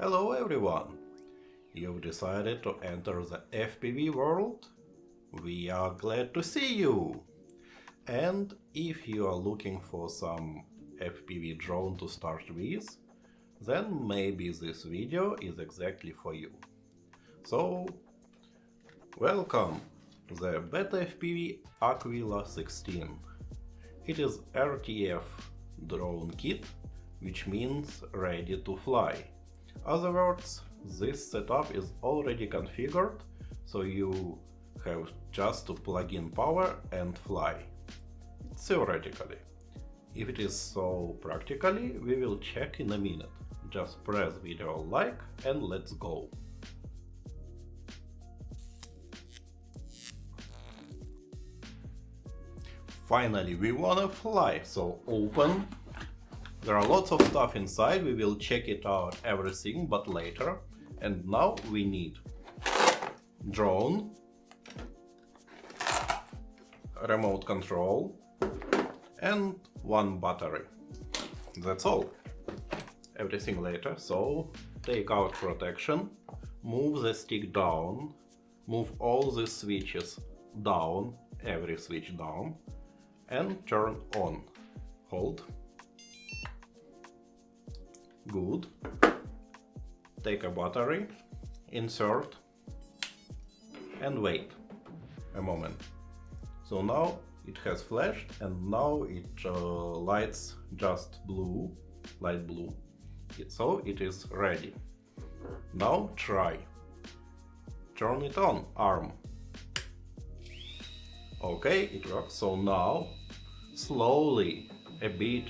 Hello everyone! You've decided to enter the FPV world? We are glad to see you! And if you are looking for some FPV drone to start with, then maybe this video is exactly for you. So, welcome to the Betafpv Aquila16. It is RTF drone kit, which means ready to fly. Other words, this setup is already configured, so you have just to plug in power and fly. Theoretically. If it is so practically, we will check in a minute. Just press video like and let's go. Finally, we wanna fly, so open. There are lots of stuff inside, we will check it out everything, but later. And now we need drone, remote control, and one battery. That's all. Everything later, so take out protection, move the stick down, move all the switches down, every switch down, and turn on. Hold. Good. Take a battery, insert, and wait a moment. So now it has flashed and now it lights just blue, light blue. So it is ready. Now try. Turn it on, arm. Okay, it works. So now slowly a bit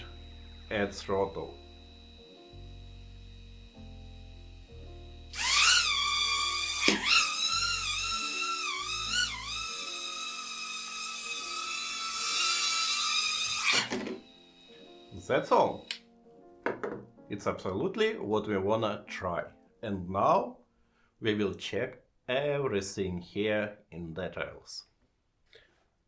add throttle. That's all. It's absolutely what we wanna try. And now we will check everything here in details.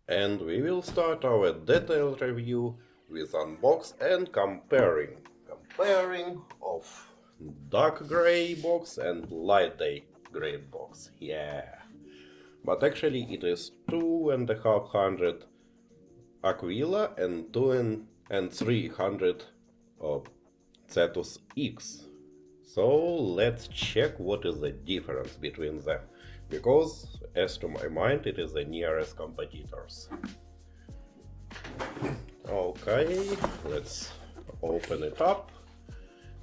And we will start our detailed review with unbox and comparing. Comparing of dark gray box and light gray box. Yeah. But actually it is 2,500 Aquila and 2,300 Cetus X. So let's check what is the difference between them, because as to my mind it is the nearest competitors. Okay, let's open it up,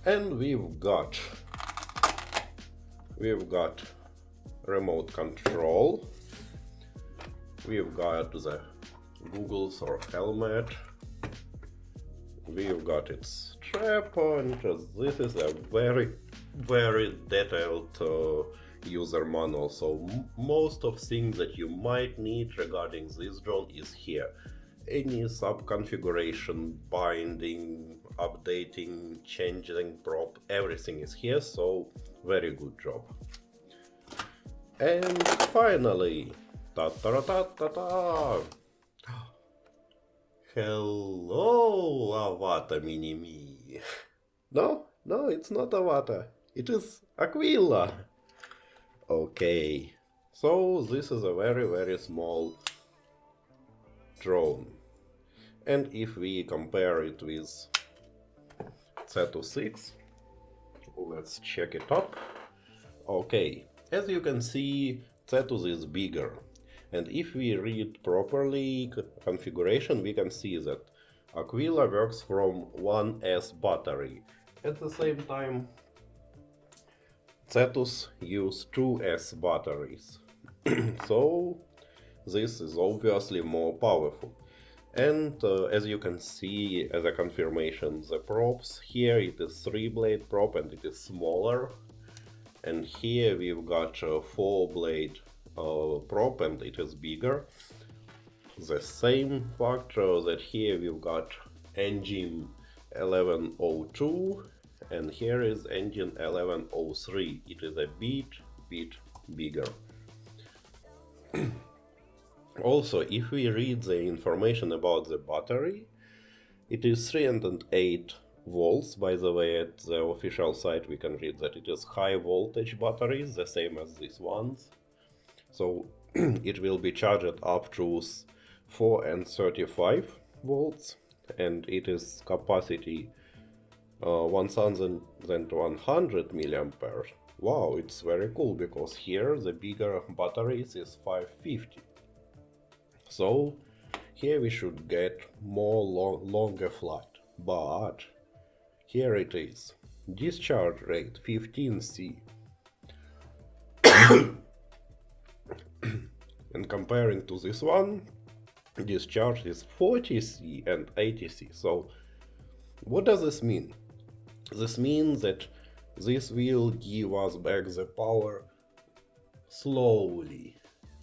and we've got remote control, we've got the goggles or helmet, we've got its strap, and this is a very detailed user manual, so most of things that you might need regarding this drone is here. Any sub configuration, binding, updating, changing prop, everything is here, so very good job. And finally, ta-ta-ta-ta-ta! Hello, Avata Mini-Me. No, it's not Avata. It is Aquila. Okay, so this is a very small drone. And if we compare it with Cetus X, let's check it up. Okay, as you can see, Cetus is bigger. And if we read properly configuration, we can see that Aquila works from 1S battery. At the same time, Cetus use 2S batteries. So this is obviously more powerful. And as you can see as a confirmation, the props here, it is 3-blade prop and it is smaller. And here we've got a 4-blade prop and it is bigger. The same factor that here we've got engine 1102 and here is engine 1103. It is a bit bigger. Also, if we read the information about the battery, it is 308 volts. By the way, at the official site we can read that it is high voltage batteries, the same as these ones. So it will be charged up to 4 and 35 volts, and it is capacity 1100 milliamperes. Wow, it's very cool, because here the bigger batteries is 550. So here we should get more longer flight. But here it is. Discharge rate 15C. And comparing to this one, discharge is 40C and 80C. So what does this mean? This means that this will give us back the power slowly,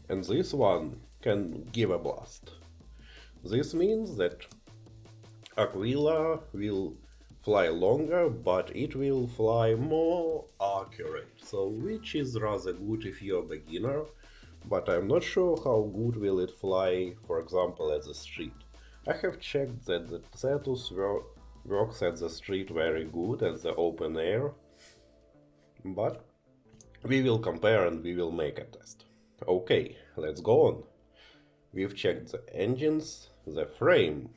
and this one can give a blast. This means that Aquila will fly longer, but it will fly more accurate, so which is rather good if you're a beginner, but I'm not sure how good will it fly, for example, at the street. I have checked that the Cetus works at the street very good, at the open air, but we will compare and we will make a test. Okay, let's go on. We've checked the engines, the frame.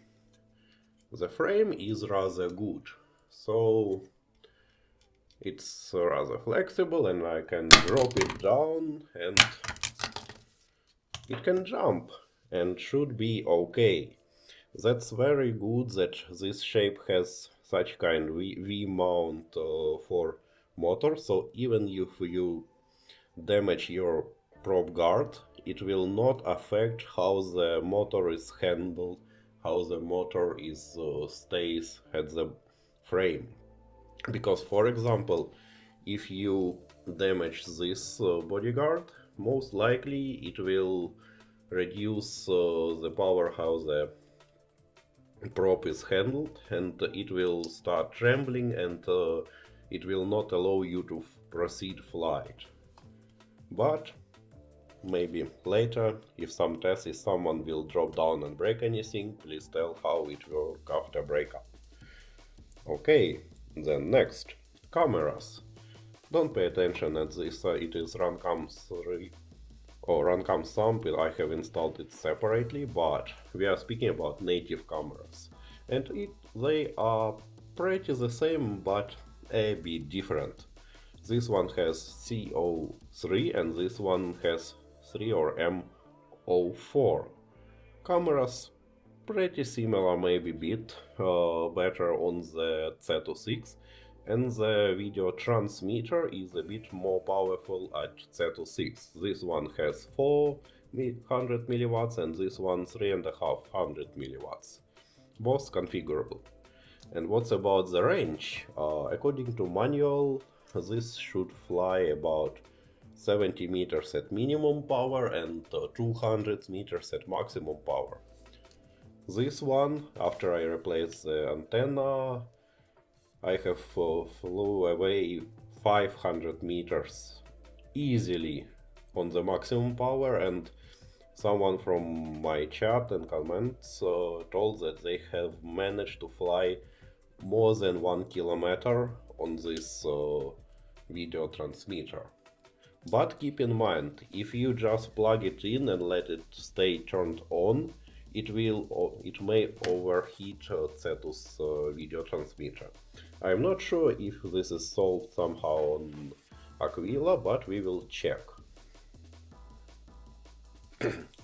The frame is rather good, so it's rather flexible, and I can drop it down and it can jump and should be okay. That's very good that this shape has such kind of V-mount for motor, so even if you damage your prop guard, it will not affect how the motor is handled, how the motor is stays at the frame. Because, for example, if you damage this bodyguard, most likely it will reduce the power how the prop is handled, and it will start trembling, and it will not allow you to proceed flight. But maybe later, if someone will drop down and break anything, please tell how it works after breakup. Okay, then next, cameras. Don't pay attention at this, it is Runcam 3 or Runcam sample. I have installed it separately, but we are speaking about native cameras, and they are pretty the same but a bit different. This one has CO3 and this one has 3 or M04. Cameras pretty similar, maybe bit better on the Cetus X, and the video transmitter is a bit more powerful at Cetus X. This one has 400 milliwatts and this one 350 milliwatts. Both configurable. And what's about the range? According to manual, this should fly about 70 meters at minimum power and 200 meters at maximum power. This one, after I replaced the antenna, I have flew away 500 meters easily on the maximum power, and someone from my chat and comments told that they have managed to fly more than 1 kilometer on this video transmitter. But keep in mind, if you just plug it in and let it stay turned on, it may overheat Cetus video transmitter. I'm not sure if this is solved somehow on Aquila, but we will check.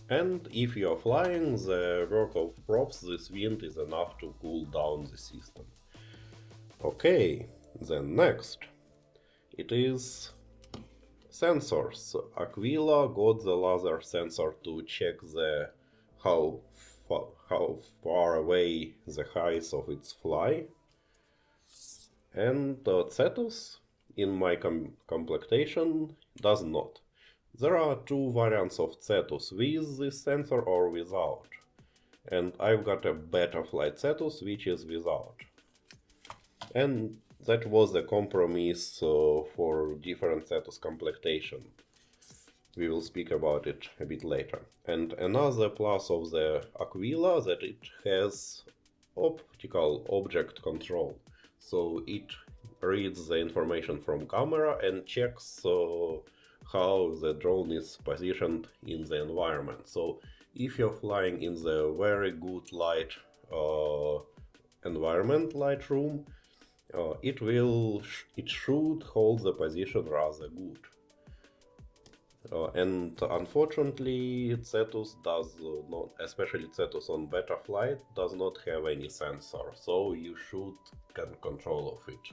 And if you are flying the work of props, this wind is enough to cool down the system. Okay, then next, it is sensors. Aquila got the laser sensor to check the how far away the height of its fly, and Cetus in my completation does not. There are two variants of Cetus, with this sensor or without, and I've got a Betafpv Cetus which is without, and that was a compromise for different Cetus completation. We will speak about it a bit later. And another plus of the Aquila that it has optical object control. So it reads the information from camera and checks how the drone is positioned in the environment. So if you're flying in the very good light environment, light room, it should hold the position rather good. And unfortunately, Cetus does not, especially Cetus on beta flight, does not have any sensor, so you should get control of it.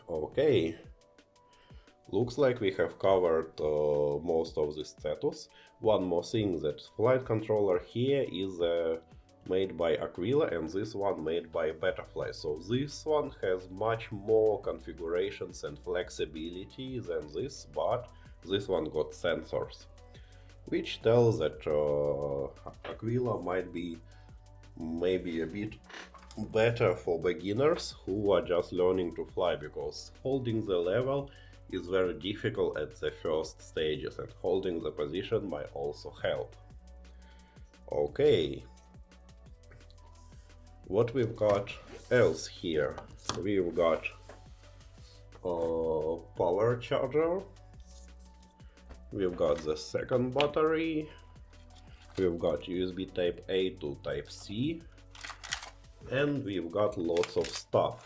Okay, looks like we have covered most of the status. One more thing, that flight controller here is made by Aquila and this one made by Betafpv. So this one has much more configurations and flexibility than this, but this one got sensors, which tells that Aquila might be maybe a bit better for beginners who are just learning to fly, because holding the level is very difficult at the first stages, and holding the position might also help. Okay, what we've got else here? We've got power charger, we've got the second battery, we've got USB type A to type C, and we've got lots of stuff.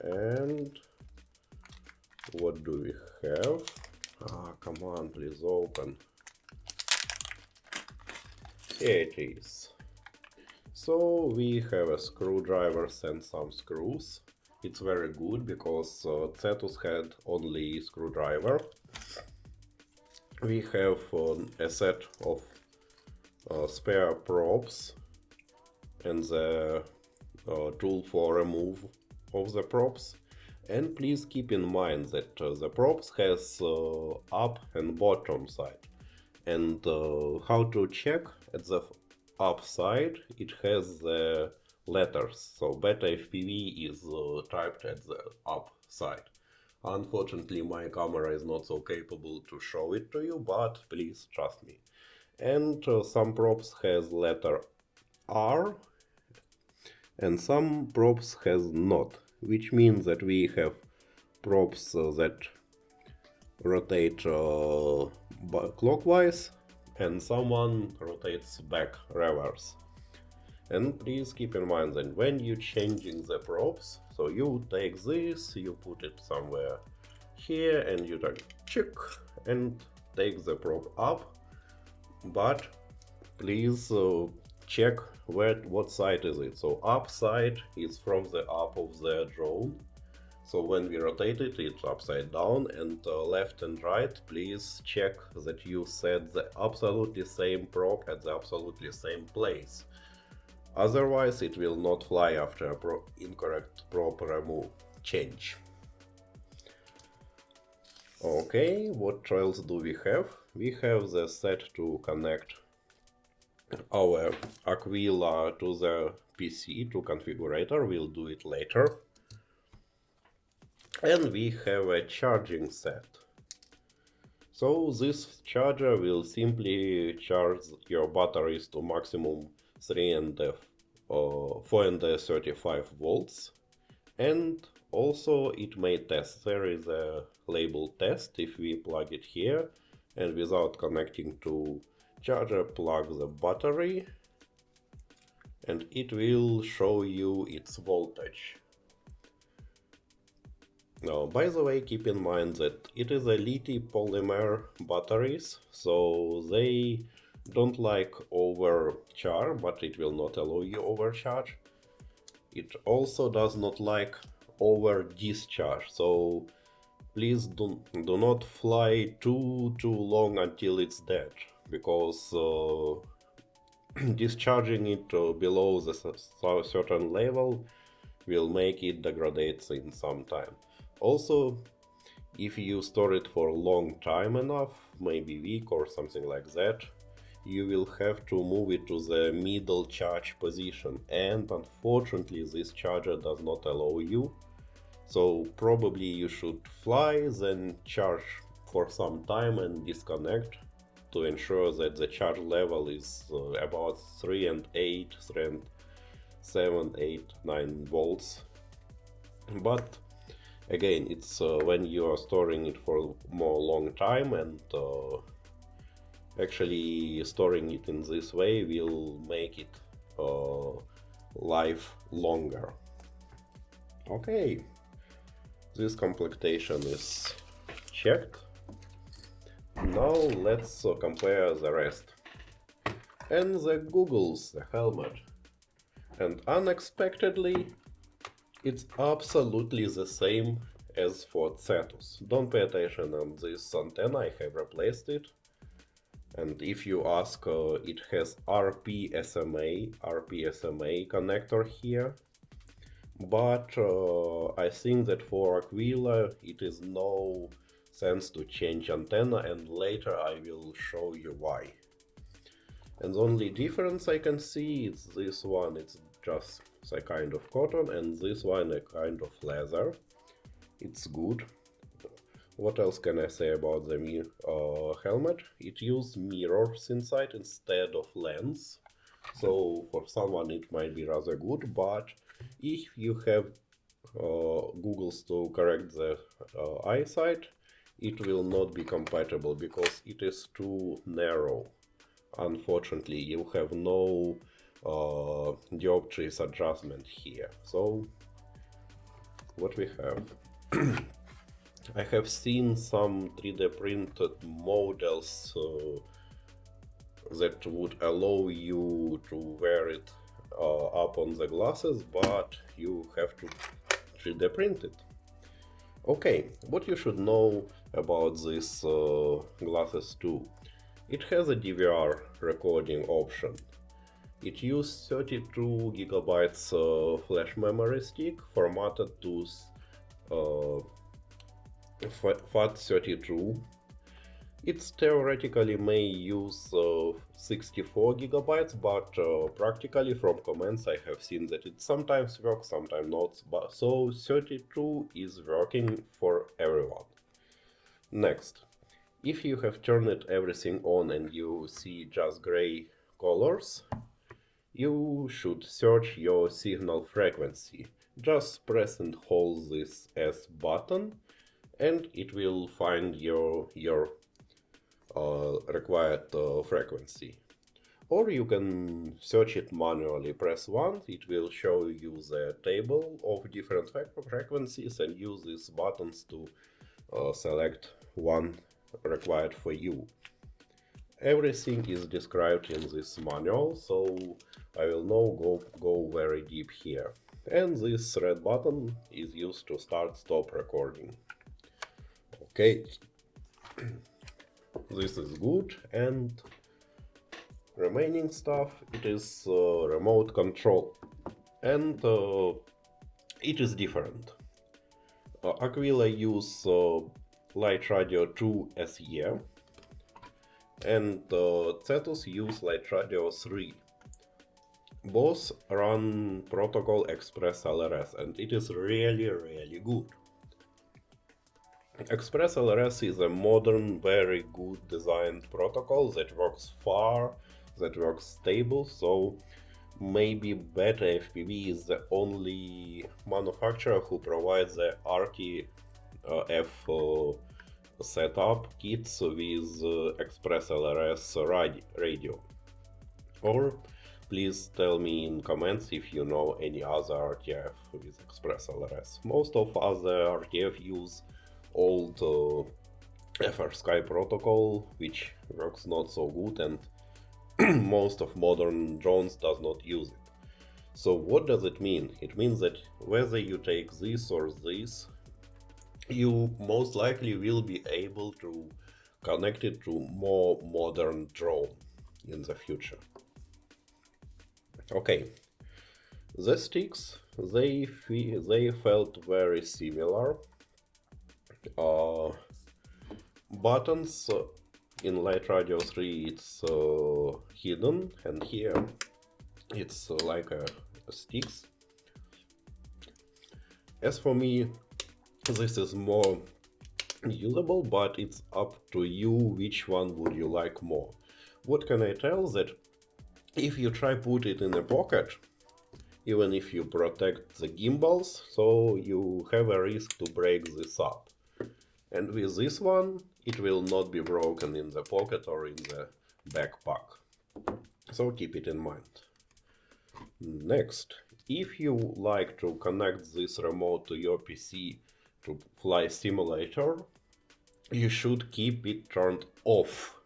And what do we have? Come on, please open. Here it is. So we have a screwdrivers and some screws. It's very good because Cetus had only screwdriver. We have a set of spare props and the tool for remove of the props. And please keep in mind that the props has up and bottom side, and how to check at the up side, it has the letters. So Betafpv is typed at the up side. Unfortunately, my camera is not so capable to show it to you, but please trust me. And some props has letter R and some props has not, which means that we have props that rotate clockwise and someone rotates back reverse. And please keep in mind that when you're changing the props, so you take this, you put it somewhere here and you check and take the prop up, but please check what side is it. So up side is from the up of the drone, so when we rotate it, it's upside down, and left and right, please check that you set the absolutely same prop at the absolutely same place. Otherwise it will not fly after incorrect prop change. Okay, what else do we have? We have the set to connect our Aquila to the PC, to configurator. We'll do it later. And we have a charging set. So this charger will simply charge your batteries to maximum 435 volts, and also it may test. There is a label test. If we plug it here and without connecting to charger, plug the battery, and it will show you its voltage. Now, by the way, keep in mind that it is a lithium polymer batteries, so they don't like overcharge, but it will not allow you overcharge. It also does not like over discharge, so please do not fly too long until it's dead, because discharging it below the certain level will make it degrade in some time. Also, if you store it for a long time enough, maybe week or something like that, you will have to move it to the middle charge position, and unfortunately this charger does not allow you. So probably you should fly, then charge for some time and disconnect to ensure that the charge level is about 3 and 8, 7, 8, 9 volts. But again, it's when you are storing it for more long time, and actually storing it in this way will make it life longer. Okay, this completion is checked. Now let's compare the rest. And the goggles, the helmet. And unexpectedly, it's absolutely the same as for Cetus. Don't pay attention on this antenna, I have replaced it. And if you ask, it has RPSMA connector here. But I think that for Aquila it is no sense to change antenna, and later I will show you why. And the only difference I can see is this one, it's just a kind of cotton, and this one a kind of leather. It's good. What else can I say about the helmet? It uses mirrors inside instead of lens. So for someone it might be rather good, but if you have goggles to correct the eyesight, it will not be compatible because it is too narrow. Unfortunately, you have no dioptries adjustment here. So what we have? I have seen some 3D printed models that would allow you to wear it up on the glasses, but you have to 3D print it. Okay, what you should know about this glasses too. It has a DVR recording option. It uses 32 gigabytes flash memory stick formatted to FAT32. It theoretically may use 64 gigabytes, but practically from comments I have seen that it sometimes works, sometimes not, but so 32 is working for everyone. Next, if you have turned everything on and you see just gray colors, you should search your signal frequency. Just press and hold this S button and it will find your required frequency. Or you can search it manually. Press 1, it will show you the table of different frequencies, and use these buttons to select one required for you. Everything is described in this manual, so I will now go very deep here. And this red button is used to stop recording. Okay, this is good, and remaining stuff, it is remote control, and it is different. Aquila use Light Radio 2 SE, and Cetus use Light Radio 3. Both run protocol Express LRS, and it is really good. Express LRS is a modern, very good designed protocol that works that works stable, so maybe Betafpv is the only manufacturer who provides the RTF setup kits with Express LRS radio. Or please tell me in comments if you know any other RTF with Express LRS. Most of other RTF use old FrSky protocol, which works not so good, and most of modern drones does not use it. So what does it mean? It means that whether you take this or this, you most likely will be able to connect it to more modern drone in the future. Okay, the sticks, they felt very similar. Buttons in Light Radio 3 it's hidden, and here it's like a sticks. As for me, this is more usable, but it's up to you which one would you like more. What can I tell? That if you try put it in a pocket, even if you protect the gimbals, so you have a risk to break this up. And with this one, it will not be broken in the pocket or in the backpack. So keep it in mind. Next, if you like to connect this remote to your PC to fly simulator, you should keep it turned off.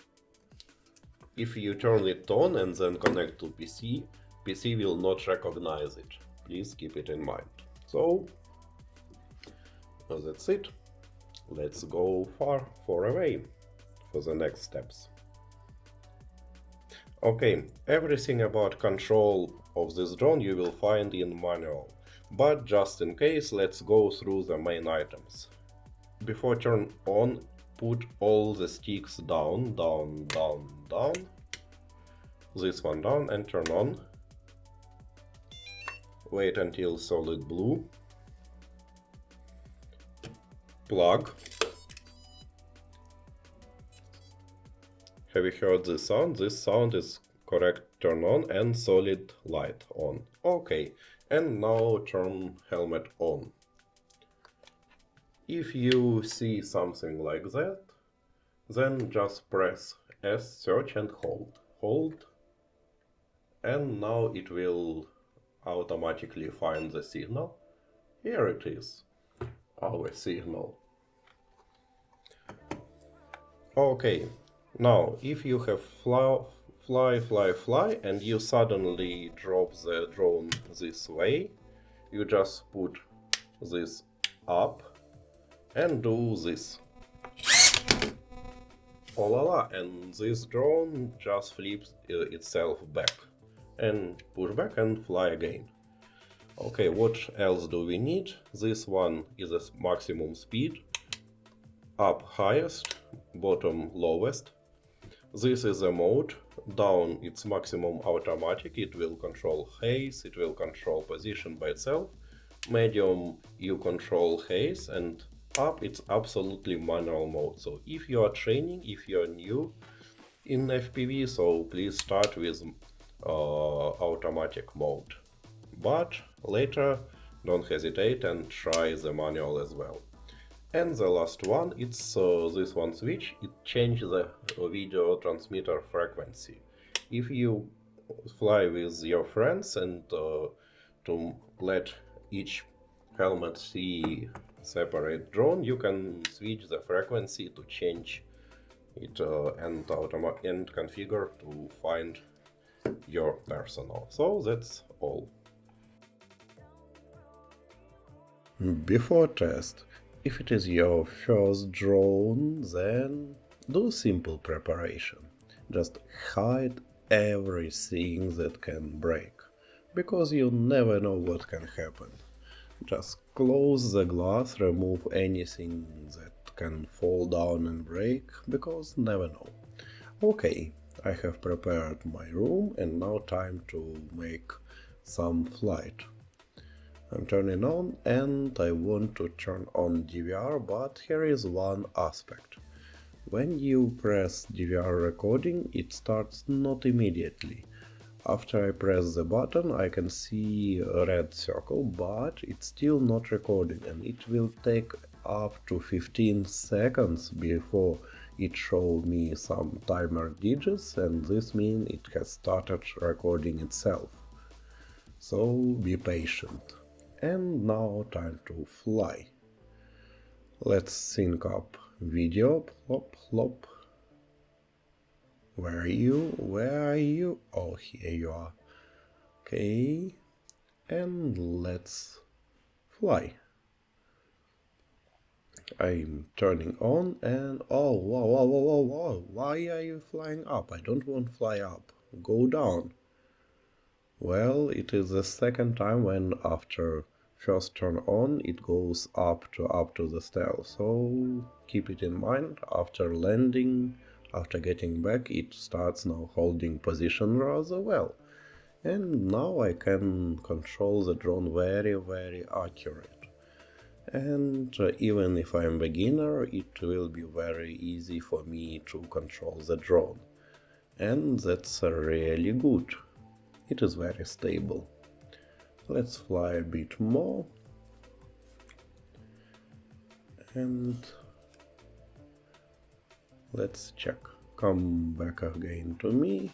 If you turn it on and then connect to PC, PC will not recognize it. Please keep it in mind. So that's it. Let's go far away for the next steps. Okay, everything about control of this drone you will find in manual, but just in case, let's go through the main items. Before turn on, put all the sticks down, down, down, down. This one down and turn on. Wait until solid blue. Plug. Have you heard this sound? This sound is correct. Turn on and solid light on. Okay, and now turn helmet on. If you see something like that, then just press S, search and hold. Hold, and now it will automatically find the signal. Here it is, our signal. Okay, now if you have fly and you suddenly drop the drone this way, you just put this up and do this. Oh la la, and this drone just flips itself back and push back and fly again. Okay, what else do we need? This one is a maximum speed, up highest, bottom lowest. This is a mode, down it's maximum automatic, it will control haze, it will control position by itself. Medium you control haze, and up it's absolutely manual mode. So if you are training, if you are new in FPV, so please start with automatic mode. But later don't hesitate and try the manual as well. And the last one, it's this one switch. It changes the video transmitter frequency. If you fly with your friends and to let each helmet see separate drone, you can switch the frequency to change it and configure to find your personal. So that's all. Before test, if it is your first drone, then do simple preparation. Just hide everything that can break, because you never know what can happen. Just close the glass, remove anything that can fall down and break, because never know. Okay, I have prepared my room and now time to make some flight. I'm turning on and I want to turn on DVR, but here is one aspect. When you press DVR recording, it starts not immediately. After I press the button, I can see a red circle, but it's still not recording, and it will take up to 15 seconds before it shows me some timer digits, and this means it has started recording itself. So be patient. And now time to fly. Let's sync up video. Plop, plop. Where are you? Where are you? Oh, here you are. Okay. And let's fly. I'm turning on and oh, wow, wow, wow, wow, wow. Why are you flying up? I don't want to fly up. Go down. Well, it is the second time when after first turn on, it goes up to the stall. So keep it in mind. After landing, after getting back, it starts now holding position rather well. And now I can control the drone very, very accurate. And even if I'm beginner, it will be very easy for me to control the drone. And that's really good. It is very stable. Let's fly a bit more. And let's check. Come back again to me.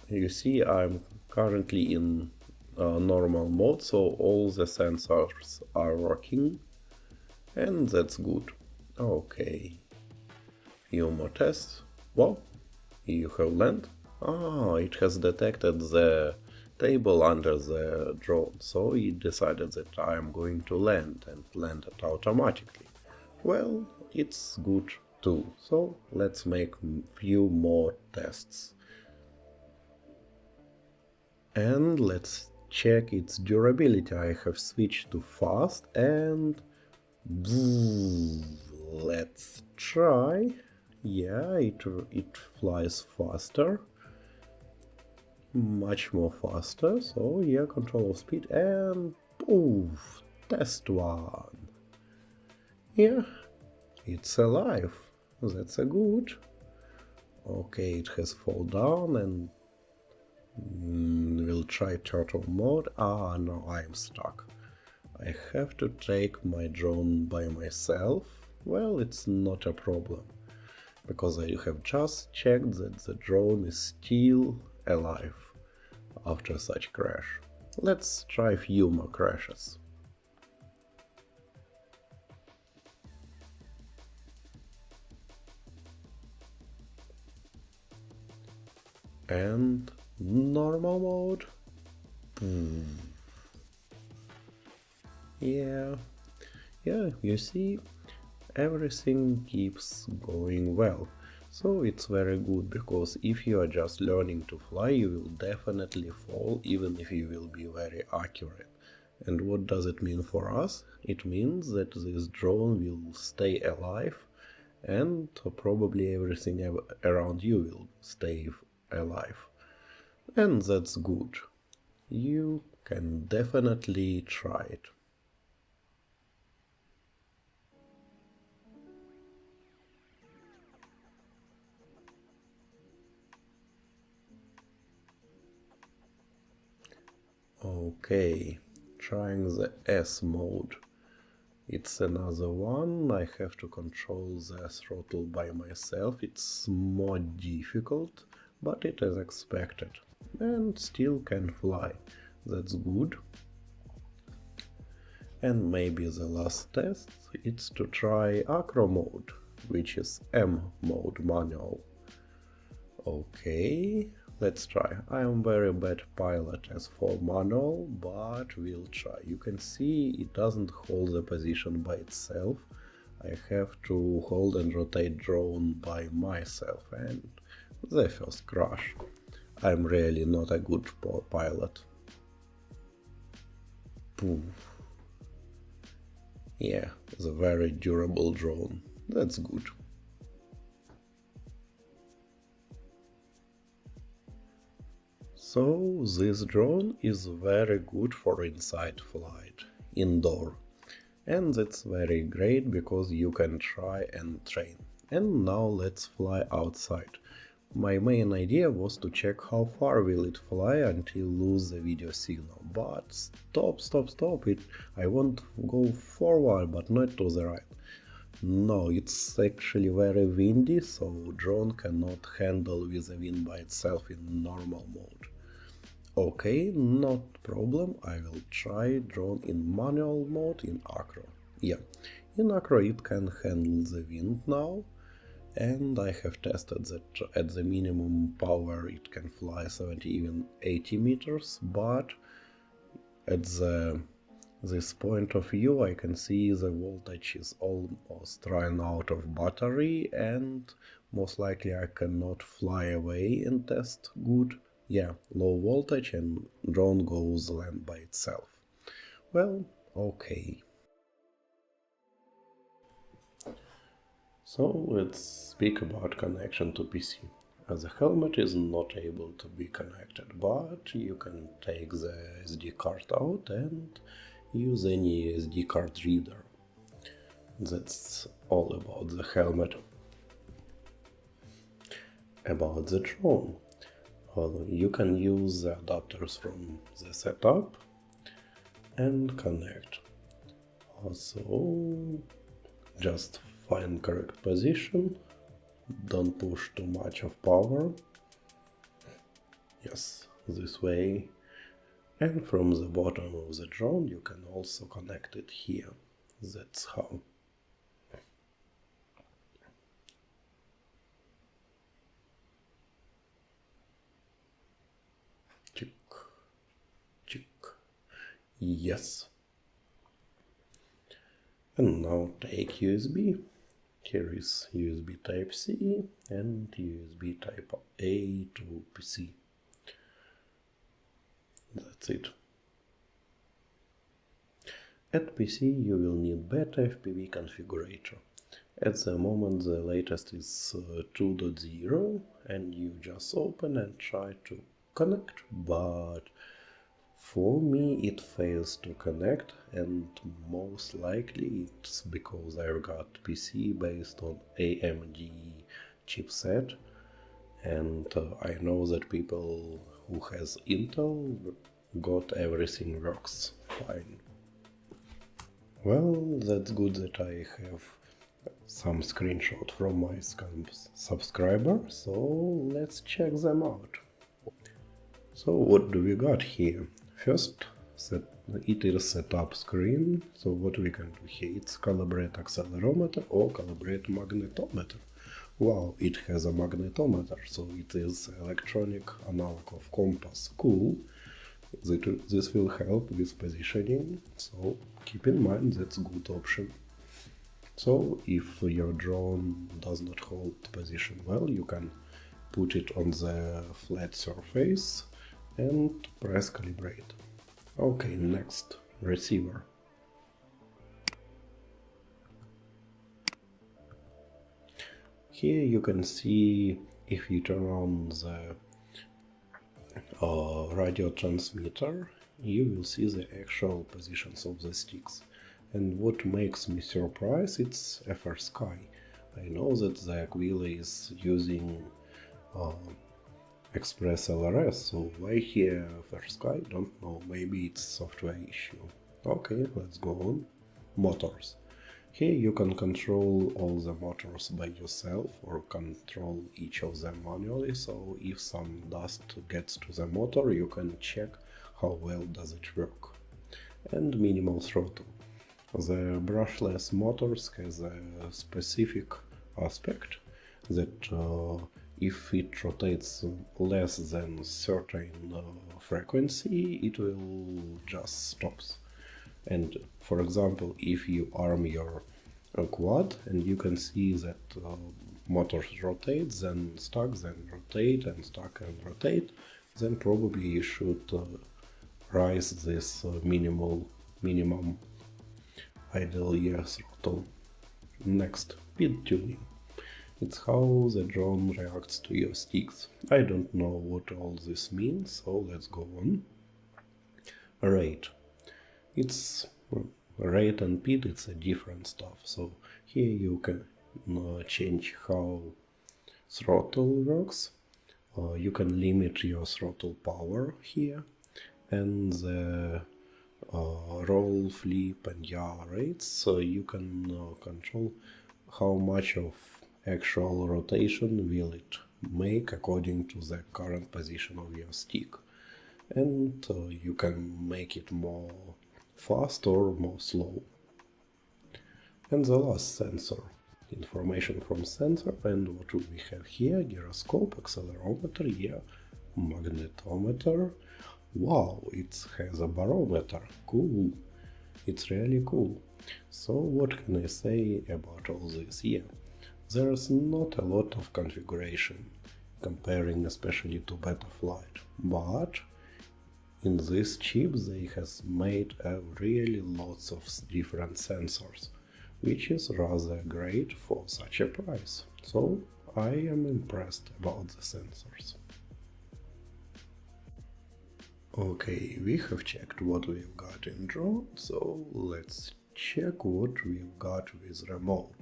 You see, I'm currently in normal mode, so all the sensors are working, and that's good. Okay, few more tests. Wow, you have landed. Ah, it has detected the table under the drone, so it decided that I am going to land and landed automatically. Well, it's good too, so let's make few more tests. And let's check its durability. I have switched to fast and let's try. Yeah, it flies faster, much more faster. So yeah, control of speed and poof, test one. Yeah, it's alive. That's a good. Okay, it has fall down and we'll try turtle mode. Ah, no, I'm stuck. I have to take my drone by myself. Well, it's not a problem, because I have just checked that the drone is still alive after such crash. Let's try few more crashes. And normal mode. Yeah, you see, everything keeps going well. So it's very good, because if you are just learning to fly, you will definitely fall, even if you will be very accurate. And what does it mean for us? It means that this drone will stay alive, and probably everything around you will stay alive. And that's good. You can definitely try it. Okay, trying the S mode. It's another one. I have to control the throttle by myself. It's more difficult, but it is expected. And still can fly. That's good. And maybe the last test, it's to try acro mode, which is M mode manual. Okay, let's try. I am very bad pilot as for manual, but we'll try. You can see it doesn't hold the position by itself. I have to hold and rotate drone by myself, and the first crash. I'm really not a good pilot. Poof. Yeah, the very durable drone. That's good. So this drone is very good for inside flight, indoor. And that's very great, because you can try and train. And now let's fly outside. My main idea was to check how far will it fly until lose the video signal. But stop. I want to go forward, but not to the right. No, it's actually very windy, so drone cannot handle with the wind by itself in normal mode. Okay, not problem. I will try drone in manual mode in acro. Yeah, in acro it can handle the wind now. And I have tested that at the minimum power it can fly 70, even 80 meters, but at this point of view I can see the voltage is almost run out of battery, and most likely I cannot fly away and test good. Yeah, low voltage and drone goes land by itself. Well, okay. So let's speak about connection to PC. The helmet is not able to be connected, but you can take the SD card out and use any SD card reader. That's all about the helmet. About the drone. You can use the adapters from the setup and connect. Also, just find correct position, don't push too much of power. Yes, this way. And from the bottom of the drone you can also connect it here. That's how. Check, check. Yes. And now take USB. Here is USB Type-C and USB Type-A to PC. That's it. At PC you will need Betafpv configurator. At the moment the latest is 2.0 and you just open and try to connect, but for me it fails to connect, and most likely it's because I've got PC based on AMD chipset, and I know that people who has Intel got everything works fine. Well, that's good that I have some screenshot from my subscriber, so let's check them out. So what do we got here? First, it is setup screen. So what we can do here, it's calibrate accelerometer or calibrate magnetometer. Wow, it has a magnetometer, so it is electronic analog of compass. Cool. This will help with positioning, so keep in mind that's a good option. So if your drone does not hold position well, you can put it on the flat surface and press calibrate. Okay, next, receiver. Here you can see, if you turn on the radio transmitter, you will see the actual positions of the sticks. And what makes me surprised, it's FrSky. I know that the Aquila is using Express LRS, so why here FrSky? Don't know, maybe it's software issue. Okay, let's go on. Motors. Here you can control all the motors by yourself or control each of them manually, so if some dust gets to the motor you can check how well does it work. And minimal throttle. The brushless motors has a specific aspect that if it rotates less than certain frequency, it will just stops. And for example, if you arm your quad and you can see that motors rotate, then stuck, then rotate, and stuck and rotate, then probably you should raise this minimum idle throttle. Next, speed tuning. It's how the drone reacts to your sticks. I don't know what all this means, so let's go on. Rate. It's rate and speed, it's a different stuff. So here you can change how throttle works. You can limit your throttle power here, and the roll, flip and yaw rates, so you can control how much of actual rotation will it make according to the current position of your stick, and you can make it more fast or more slow. And the last, sensor. Information from sensor, and what we have here: gyroscope, accelerometer, yeah, magnetometer. Wow, it has a barometer. Cool. It's really cool. So what can I say about all this? Yeah, there's not a lot of configuration, comparing especially to Betaflight, but in this chip they has made really lots of different sensors, which is rather great for such a price. So I am impressed about the sensors. Okay, we have checked what we've got in drone, so let's check what we've got with remote.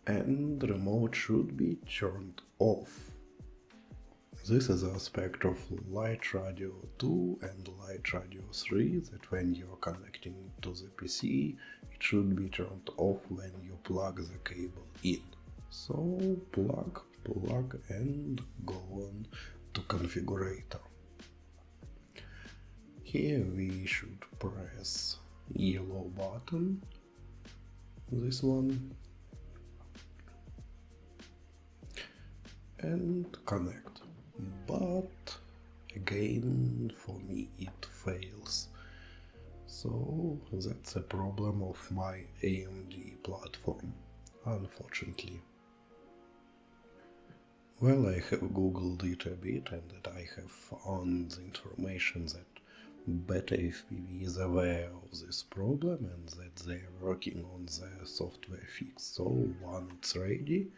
And the remote should be turned off. This is the aspect of Light Radio 2 and Light Radio 3, that when you're connecting to the PC, it should be turned off when you plug the cable in. So plug, and go on to configurator. Here we should press yellow button, this one, and connect. But again, for me it fails. So that's a problem of my AMD platform, unfortunately. Well, I have googled it a bit, and that I have found the information that Betafpv is aware of this problem and that they are working on the software fix. So when it's ready,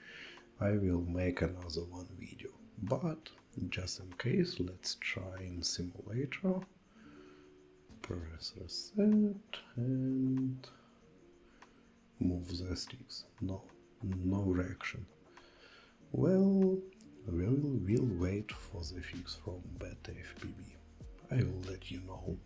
I will make another one video. But just in case, let's try in simulator. Press reset and move the sticks. No reaction. Well, we'll wait for the fix from Betafpv. I will let you know.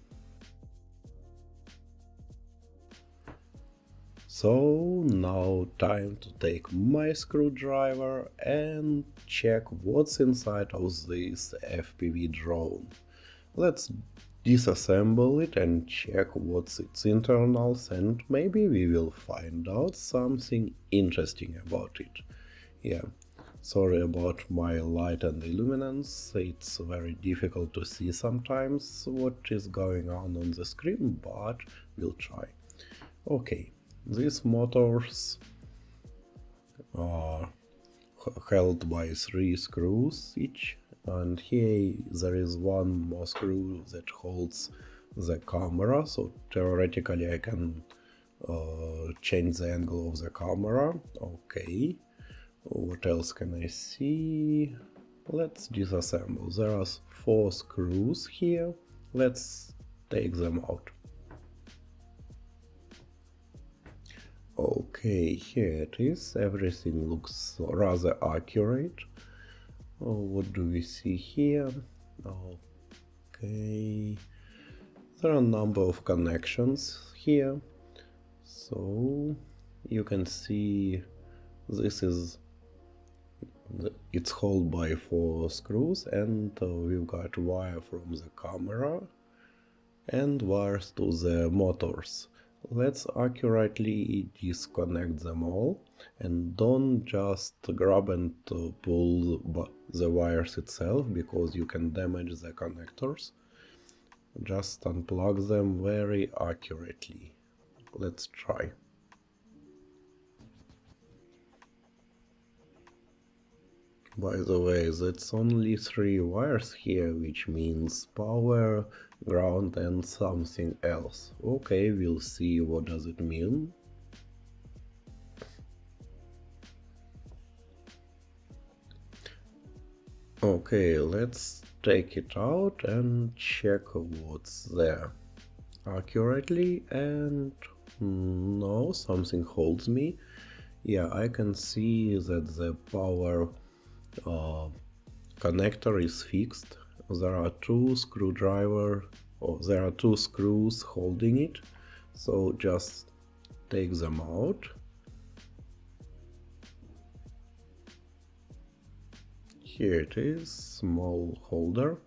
So now time to take my screwdriver and check what's inside of this FPV drone. Let's disassemble it and check what's its internals, and maybe we will find out something interesting about it. Yeah, sorry about my light and illuminance, it's very difficult to see sometimes what is going on the screen, but we'll try. Okay, these motors are held by 3 screws each, and here there is one more screw that holds the camera, so theoretically I can change the angle of the camera. Okay, what else can I see? Let's disassemble. There are 4 screws here, let's take them out. Okay, here it is, everything looks rather accurate. What do we see here? Okay, there are a number of connections here, so you can see this is it's held by 4 screws, and we've got wire from the camera and wires to the motors. Let's accurately disconnect them all, and don't just grab and pull the wires itself, because you can damage the connectors. Just unplug them very accurately. Let's try. By the way, that's only 3 wires here, which means power, ground and something else. Okay, we'll see what does it mean. Okay, let's take it out and check what's there accurately, and no, something holds me. Yeah, I can see that the power connector is fixed. There are 2 screws holding it, so just take them out. Here it is, small holder.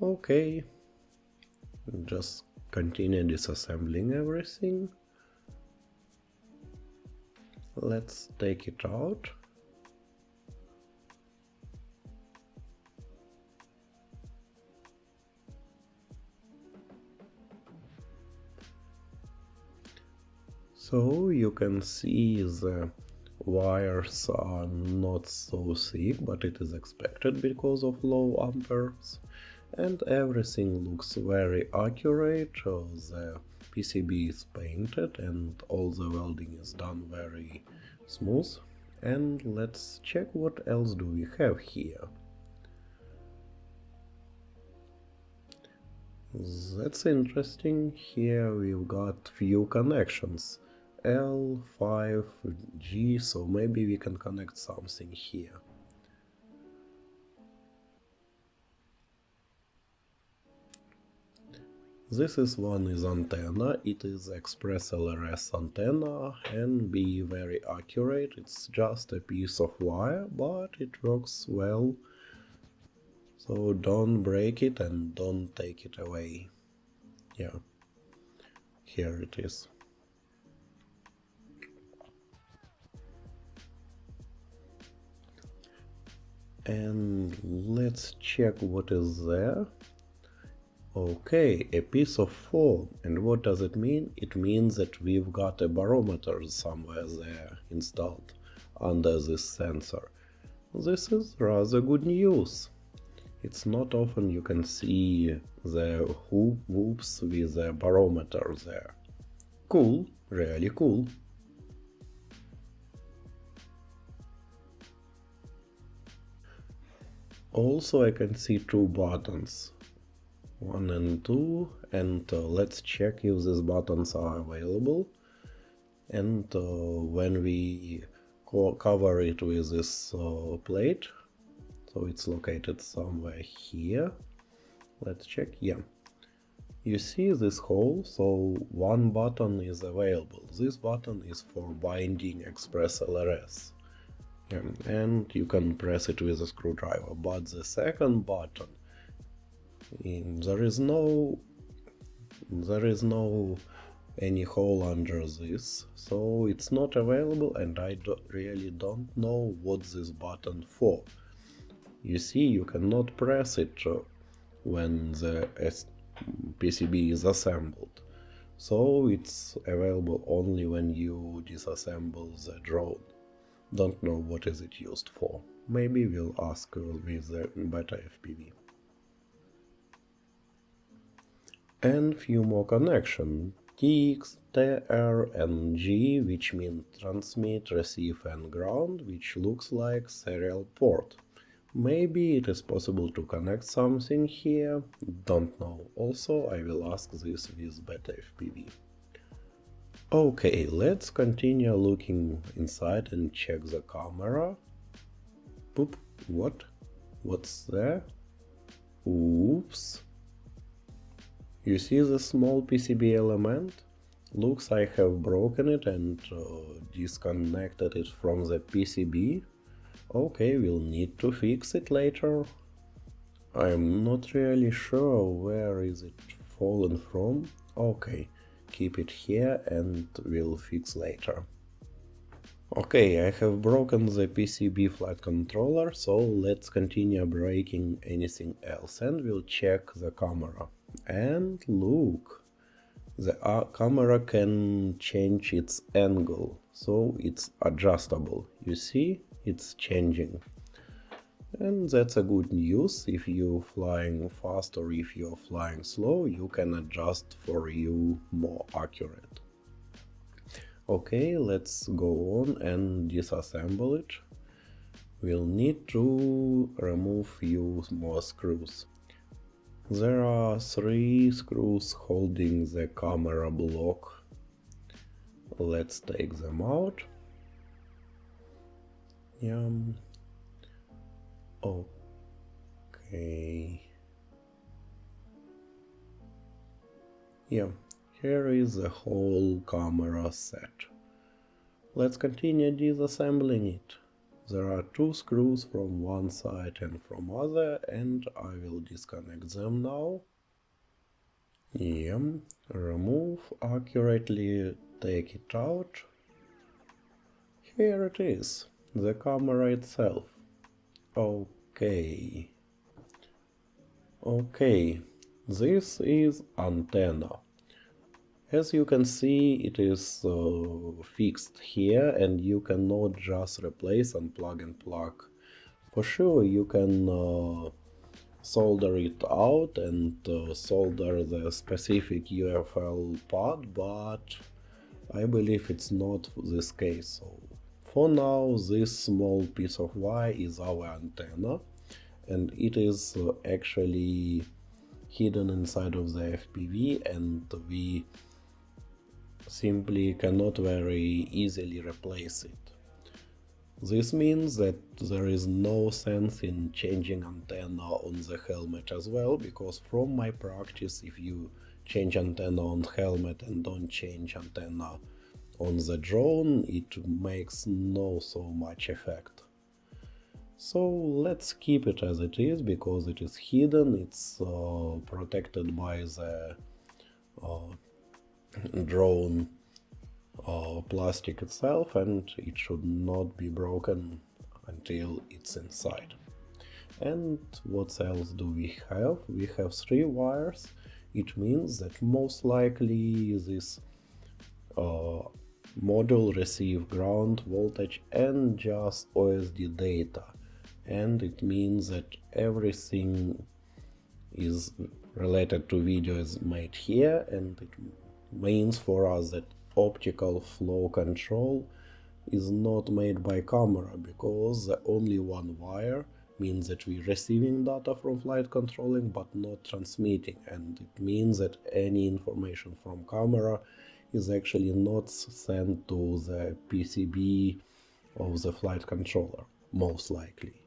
Okay, just continue disassembling everything. Let's take it out. So you can see the wires are not so thick, but it is expected because of low amperes, and everything looks very accurate. The PCB is painted and all the welding is done very smooth. And let's check what else do we have here. That's interesting. here we've got few connections, L, 5, G, so maybe we can connect something here. This is one is antenna, it is Express LRS antenna, and be very accurate, it's just a piece of wire, but it works well, so don't break it and don't take it away. Yeah, here it is. And let's check what is there. Okay, a piece of foam. And what does it mean? It means that we've got a barometer somewhere there installed under this sensor. This is rather good news. It's not often you can see the whoops with a barometer there. Cool, really cool. Also I can see two buttons, 1 and 2, and let's check if these buttons are available. And when we cover it with this plate, so it's located somewhere here, let's check. Yeah, you see this hole, so one button is available. This button is for binding Express LRS. Yeah, and you can press it with a screwdriver, but the second button, there is no any hole under this, so it's not available, and I really don't know what this button for. You see, you cannot press it when the PCB is assembled, so it's available only when you disassemble the drone. Don't know what is it used for. Maybe we'll ask with the Betafpv. And few more connections. TX, TR and G, which mean transmit, receive and ground, which looks like serial port. Maybe it is possible to connect something here, don't know. Also, I will ask this with Betafpv. Okay, let's continue looking inside and check the camera. Boop, what? What's there? Oops. You see the small PCB element? Looks I have broken it and disconnected it from the PCB. Okay, we'll need to fix it later. I'm not really sure where is it fallen from. Okay, keep it here and we'll fix later. Okay, I have broken the PCB flight controller, so let's continue breaking anything else and we'll check the camera. And look, the camera can change its angle, so it's adjustable. You see, it's changing. And that's a good news. If you're flying fast or if you're flying slow, you can adjust for you more accurate. Okay, let's go on and disassemble it. We'll need to remove few more screws. There are 3 screws holding the camera block. Let's take them out. Yeah. Okay. Yeah, here is the whole camera set. Let's continue disassembling it. There are 2 screws from one side and from other, and I will disconnect them now. Yeah, remove, accurately take it out. Here it is, the camera itself. Okay. Okay, this is antenna. As you can see, it is fixed here, and you cannot just replace and plug. For sure, you can solder it out and solder the specific UFL part, but I believe it's not this case. So for now, this small piece of wire is our antenna, and it is actually hidden inside of the FPV, and we simply cannot very easily replace it. This means that there is no sense in changing antenna on the helmet as well, because from my practice, if you change antenna on helmet and don't change antenna on the drone, it makes no so much effect. So let's keep it as it is, because it is hidden, it's protected by the drone plastic itself, and it should not be broken until it's inside. And what else do we have? We have 3 wires. It means that most likely this module receive ground voltage and just OSD data, and it means that everything is related to video is made here, and it means for us that optical flow control is not made by camera, because the only one wire means that we're receiving data from flight controlling but not transmitting, and it means that any information from camera is actually not sent to the PCB of the flight controller, most likely.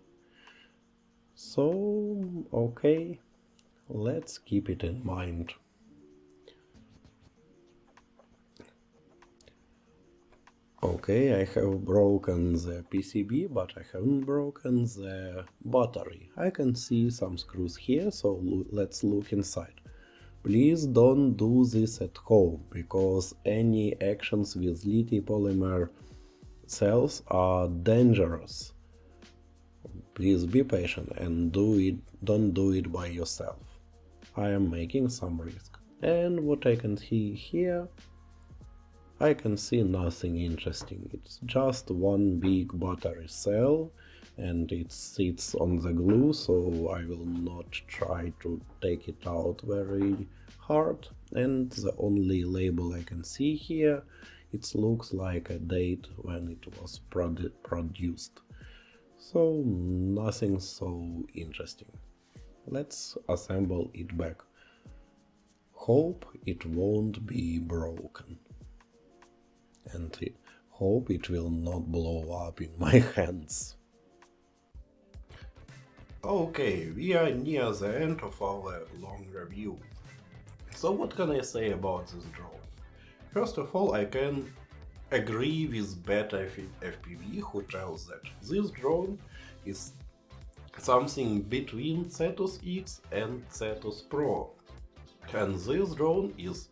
So, okay, let's keep it in mind. Okay, I have broken the PCB, but I haven't broken the battery. I can see some screws here, so let's look inside. Please don't do this at home, because any actions with lithium polymer cells are dangerous. Please be patient and don't do it by yourself. I am making some risk. And what I can see here, I can see nothing interesting. It's just one big battery cell, and it sits on the glue, so I will not try to take it out very hard. And the only label I can see here, it looks like a date when it was produced. So nothing so interesting. Let's assemble it back. Hope it won't be broken. And hope it will not blow up in my hands. Okay, we are near the end of our long review. So what can I say about this drone? First of all, I can agree with Betafpv, who tells that this drone is something between Cetus X and Cetus Pro, and this drone is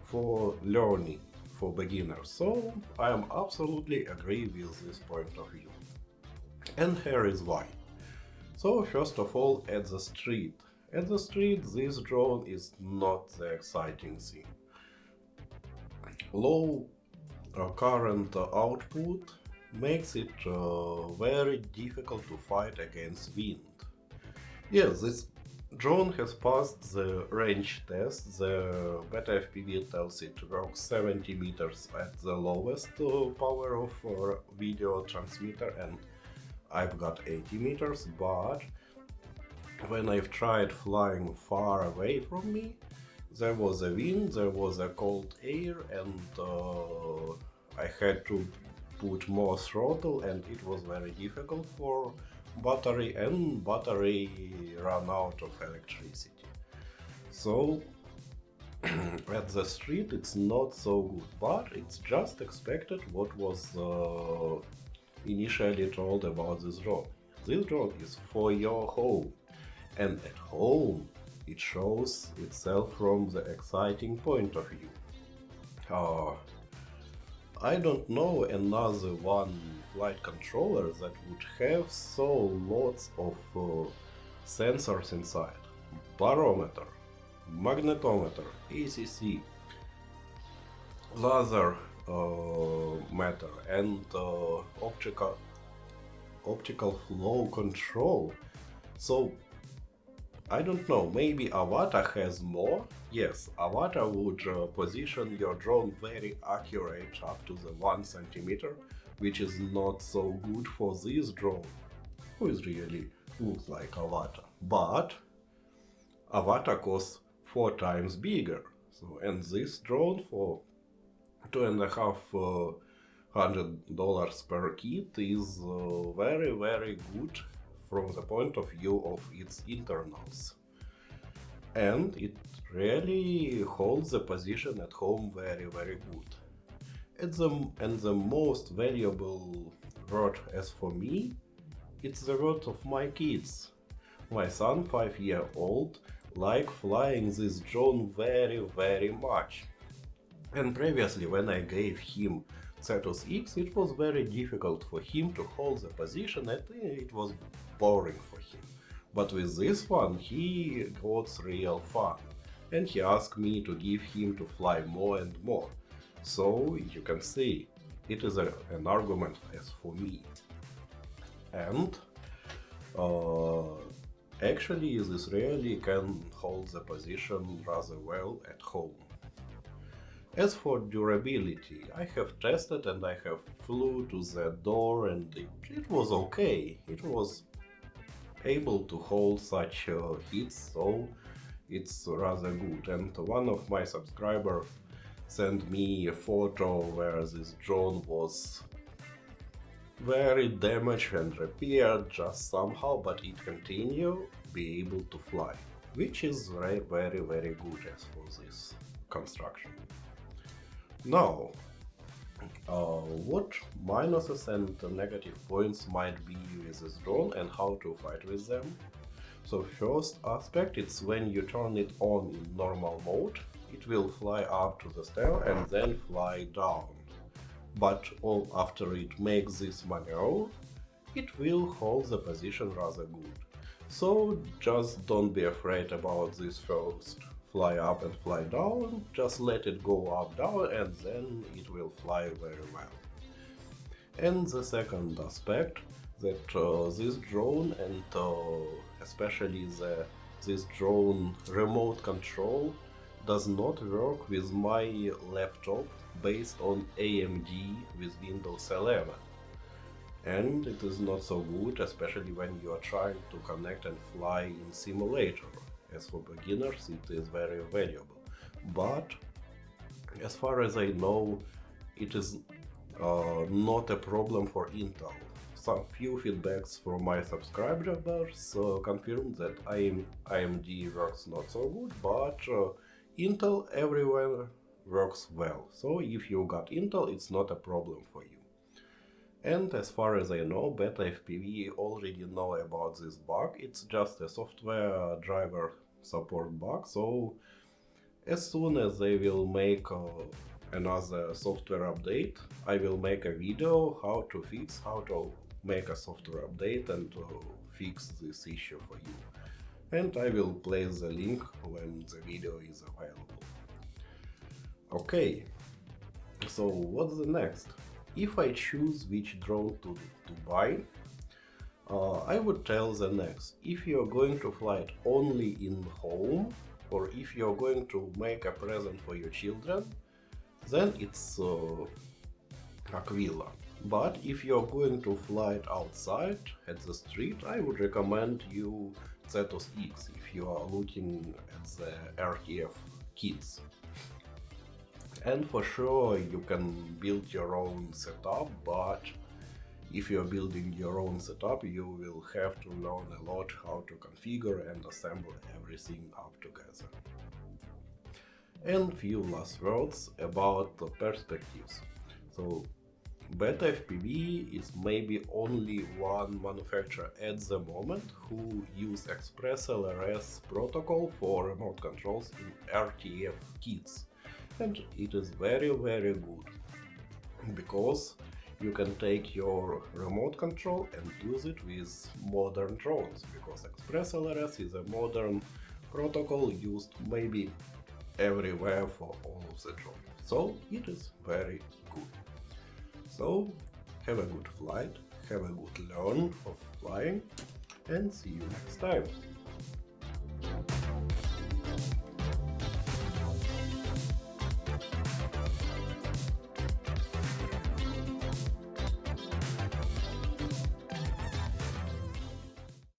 for learning, for beginners, so I am absolutely agree with this point of view. And here is why. So first of all, at the street, this drone is not the exciting thing. Low current output makes it very difficult to fight against wind. Yes, this drone has passed the range test. The Betafpv tells it works 70 meters at the lowest power of video transmitter, and I've got 80 meters, but when I've tried flying far away from me, there was a wind, there was a cold air, and I had to put more throttle, and it was very difficult for battery, and battery ran out of electricity. So at the street it's not so good, but it's just expected what was initially told about this drone. This drone is for your home, and at home it shows itself from the exciting point of view. I don't know another one flight controller that would have so lots of sensors inside. Barometer, magnetometer, ACC, laser meter, and optical flow control. So I don't know, maybe Avatar has more? Yes, Avatar would position your drone very accurate up to the 1 centimeter, which is not so good for this drone, who is really looks like Avatar. But Avatar costs 4 times bigger, so, and this drone for $2,500 per kit is very good from the point of view of its internals. and it really holds the position at home very good. And the most valuable word, as for me, it's the word of my kids. My son, 5-year-old, like flying this drone very much. And previously, when I gave him Cetus X, it was very difficult for him to hold the position, and it was boring for him. But with this one, he got real fun, and he asked me to give him to fly more and more. So you can see, it is an argument as for me. And actually, this really can hold the position rather well at home. As for durability, I have tested and I have flew to the door, and it was okay. It was able to hold such hits, so it's rather good. And one of my subscribers sent me a photo where this drone was very damaged and repaired just somehow, but it continued be able to fly, which is very good as for this construction. Now, what minuses and negative points might be with this drone and how to fight with them? So first aspect, it's when you turn it on in normal mode, it will fly up to the stair and then fly down. But all after it makes this maneuver, it will hold the position rather good. So just don't be afraid about this first fly up and fly down, just let it go up down and then it will fly very well. And the second aspect, that this drone and especially this drone remote control does not work with my laptop based on AMD with Windows 11. And it is not so good, especially when you are trying to connect and fly in simulator. As for beginners, it is very valuable. But as far as I know, it is not a problem for Intel. Some few feedbacks from my subscribers confirmed that AMD works not so good, but Intel everywhere works well. So if you got Intel, it's not a problem for you. And as far as I know, Betafpv already know about this bug. It's just a software driver support bug. So as soon as they will make another software update, I will make a video how to make a software update and to fix this issue for you. And I will place the link when the video is available. Okay, so what's the next? If I choose which drone to buy, I would tell the next. If you're going to fly it only in home, or if you're going to make a present for your children, then it's Aquila. But if you're going to fly it outside at the street, I would recommend you Cetus X if you are looking at the RTF kits. And for sure you can build your own setup, but if you're building your own setup, you will have to learn a lot how to configure and assemble everything up together. And few last words about the perspectives. So Betafpv is maybe only one manufacturer at the moment who use Express LRS protocol for remote controls in RTF kits. And it is very good, because you can take your remote control and use it with modern drones, because Express LRS is a modern protocol used maybe everywhere for all of the drones. So it is very good. So have a good flight, have a good learn of flying, and see you next time.